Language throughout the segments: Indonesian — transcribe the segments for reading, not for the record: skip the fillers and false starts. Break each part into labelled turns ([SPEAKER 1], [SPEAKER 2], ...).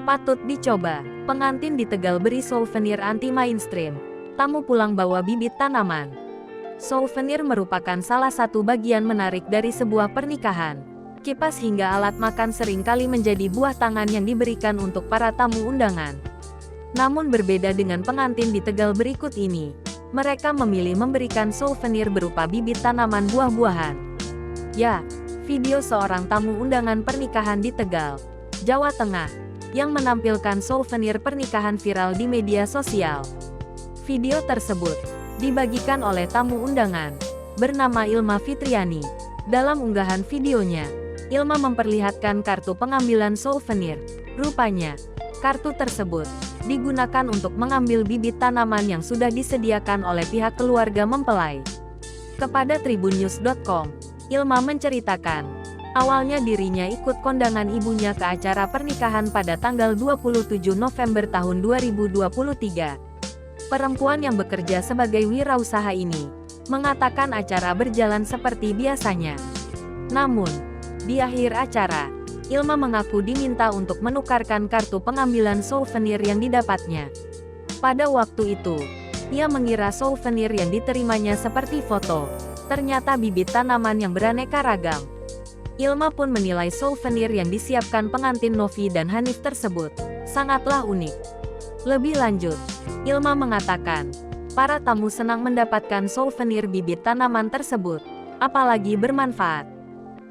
[SPEAKER 1] Patut dicoba. Pengantin di Tegal beri souvenir anti-mainstream. Tamu pulang bawa bibit tanaman. Souvenir merupakan salah satu bagian menarik dari sebuah pernikahan. Kipas hingga alat makan sering kali menjadi buah tangan yang diberikan untuk para tamu undangan. Namun berbeda dengan pengantin di Tegal berikut ini. Mereka memilih memberikan souvenir berupa bibit tanaman buah-buahan. Ya, video seorang tamu undangan pernikahan di Tegal, Jawa Tengah, yang menampilkan souvenir pernikahan viral di media sosial. Video tersebut dibagikan oleh tamu undangan, bernama Ilma Fitriani. Dalam unggahan videonya, Ilma memperlihatkan kartu pengambilan souvenir. Rupanya, kartu tersebut digunakan untuk mengambil bibit tanaman yang sudah disediakan oleh pihak keluarga mempelai. Kepada tribunnews.com, Ilma menceritakan, awalnya dirinya ikut kondangan ibunya ke acara pernikahan pada tanggal 27 November tahun 2023. Perempuan yang bekerja sebagai wirausaha ini mengatakan acara berjalan seperti biasanya. Namun, di akhir acara, Ilma mengaku diminta untuk menukarkan kartu pengambilan souvenir yang didapatnya. Pada waktu itu, ia mengira souvenir yang diterimanya seperti foto. Ternyata bibit tanaman yang beraneka ragam. Ilma pun menilai souvenir yang disiapkan pengantin Novi dan Hanif tersebut sangatlah unik. Lebih lanjut, Ilma mengatakan, para tamu senang mendapatkan souvenir bibit tanaman tersebut, apalagi bermanfaat.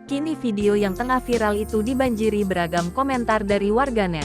[SPEAKER 1] Kini video yang tengah viral itu dibanjiri beragam komentar dari warganet.